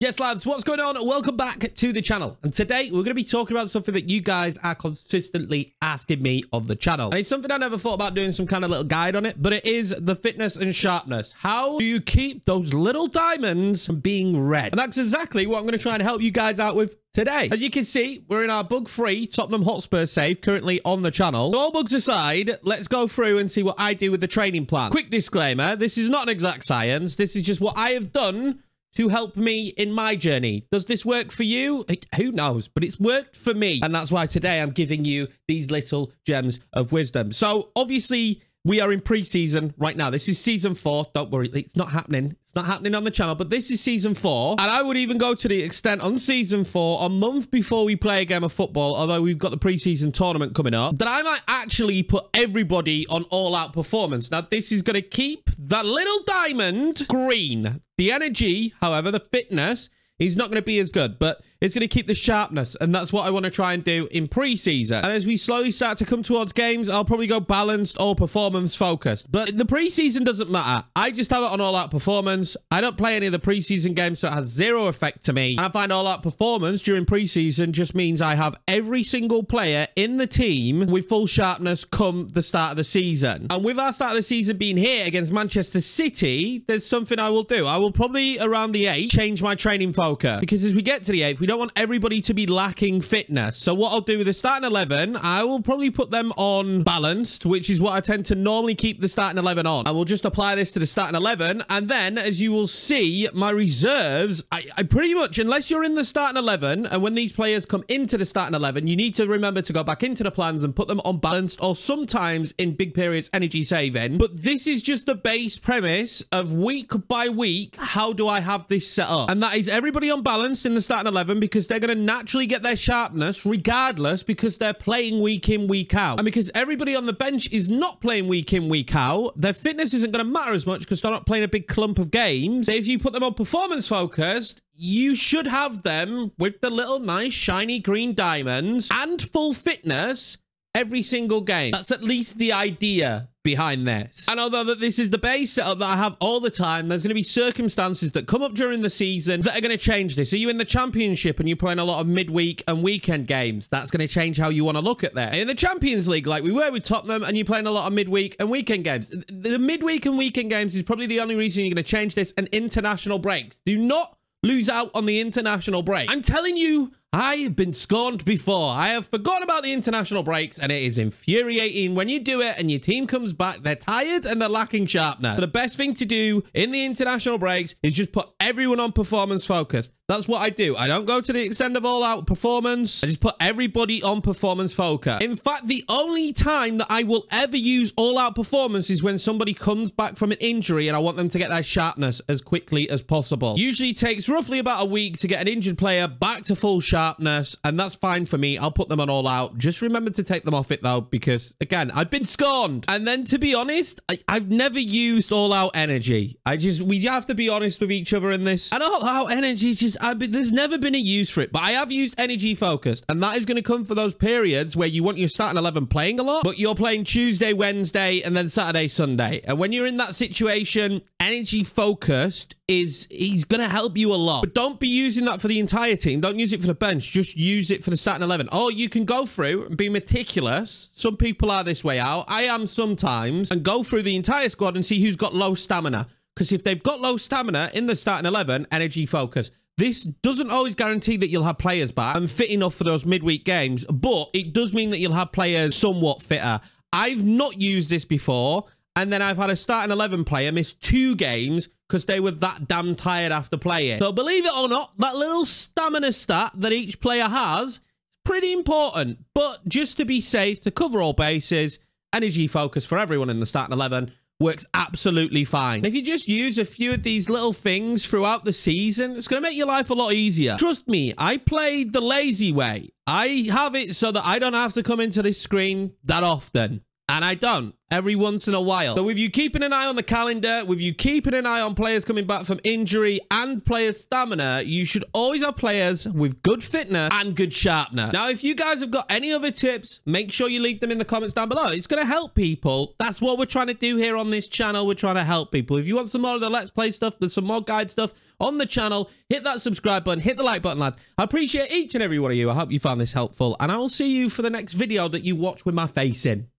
Yes, lads, what's going on? Welcome back to the channel. And today, we're going to be talking about something that you guys are consistently asking me on the channel. And it's something I never thought about doing some kind of little guide on it, but it is the fitness and sharpness. How do you keep those little diamonds from being red? And that's exactly what I'm going to try and help you guys out with today. As you can see, we're in our bug-free Tottenham Hotspur save currently on the channel. So all bugs aside, let's go through and see what I do with the training plan. Quick disclaimer, this is not an exact science. This is just what I have done to help me in my journey. Does this work for you? Who knows? But it's worked for me. And that's why today I'm giving you these little gems of wisdom. So obviously, we are in pre-season right now. This is season 4. Don't worry, it's not happening. It's not happening on the channel, but this is season 4. And I would even go to the extent on season 4, a month before we play a game of football, although we've got the pre-season tournament coming up, that I might actually put everybody on all-out performance. Now, this is going to keep that little diamond green. The energy, however, the fitness, is not going to be as good, but it's going to keep the sharpness, and that's what I want to try and do in pre-season. And as we slowly start to come towards games, I'll probably go balanced or performance-focused. But the pre-season doesn't matter. I just have it on all-out performance. I don't play any of the pre-season games, so it has zero effect to me. And I find all-out performance during pre-season just means I have every single player in the team with full sharpness come the start of the season. And with our start of the season being here against Manchester City, there's something I will do. I will probably, around the 8th, change my training focus. Because as we get to the 8th, we don't want everybody to be lacking fitness. So what I'll do with the starting 11, I will probably put them on balanced, which is what I tend to normally keep the starting 11 on. And we'll just apply this to the starting 11. And then, as you will see, my reserves, I pretty much, unless you're in the starting 11, and when these players come into the starting 11, you need to remember to go back into the plans and put them on balanced, or sometimes in big periods, energy saving. But this is just the base premise of week by week, how do I have this set up? And that is everybody on balanced in the starting 11, because they're going to naturally get their sharpness regardless, because they're playing week in, week out. And because everybody on the bench is not playing week in, week out, their fitness isn't going to matter as much because they're not playing a big clump of games. So if you put them on performance focused, you should have them with the little nice shiny green diamonds and full fitness every single game. That's at least the idea behind this. And although that this is the base setup that I have all the time, there's going to be circumstances that come up during the season that are going to change this. Are you in the championship and you're playing a lot of midweek and weekend games? That's going to change how you want to look at that. In the Champions League, like we were with Tottenham, and you're playing a lot of midweek and weekend games. The midweek and weekend games is probably the only reason you're going to change this, and international breaks. Do not lose out on the international break. I'm telling you, I have been scorned before. I have forgotten about the international breaks, and it is infuriating when you do it and your team comes back, they're tired and they're lacking sharpness. But the best thing to do in the international breaks is just put everyone on performance focus. That's what I do. I don't go to the extent of all-out performance. I just put everybody on performance focus. In fact, the only time that I will ever use all-out performance is when somebody comes back from an injury and I want them to get their sharpness as quickly as possible. Usually takes roughly about a week to get an injured player back to full sharpness, and that's fine for me. I'll put them on all-out. Just remember to take them off it, though, because, again, I've been scorned. And then, to be honest, I've never used all-out energy. We have to be honest with each other in this. And all-out energy just... there's never been a use for it, but I have used energy focused, and that is going to come for those periods where you want your starting 11 playing a lot, but you're playing Tuesday, Wednesday, and then Saturday, Sunday. And when you're in that situation, energy focused he's going to help you a lot. But don't be using that for the entire team. Don't use it for the bench. Just use it for the starting 11. Or you can go through and be meticulous. Some people are this way out. I am sometimes. And go through the entire squad and see who's got low stamina. Because if they've got low stamina in the starting 11, energy focus. This doesn't always guarantee that you'll have players back and fit enough for those midweek games, but it does mean that you'll have players somewhat fitter. I've not used this before, and then I've had a starting 11 player miss 2 games because they were that damn tired after playing. So believe it or not, that little stamina stat that each player has is pretty important. But just to be safe, to cover all bases, energy focus for everyone in the starting 11 works absolutely fine. If you just use a few of these little things throughout the season, it's going to make your life a lot easier. Trust me, I played the lazy way. I have it so that I don't have to come into this screen that often. And I don't every once in a while. So with you keeping an eye on the calendar, with you keeping an eye on players coming back from injury and player stamina, you should always have players with good fitness and good sharpness. Now, if you guys have got any other tips, make sure you leave them in the comments down below. It's going to help people. That's what we're trying to do here on this channel. We're trying to help people. If you want some more of the Let's Play stuff, there's some more guide stuff on the channel. Hit that subscribe button, hit the like button, lads. I appreciate each and every one of you. I hope you found this helpful, and I will see you for the next video that you watch with my face in.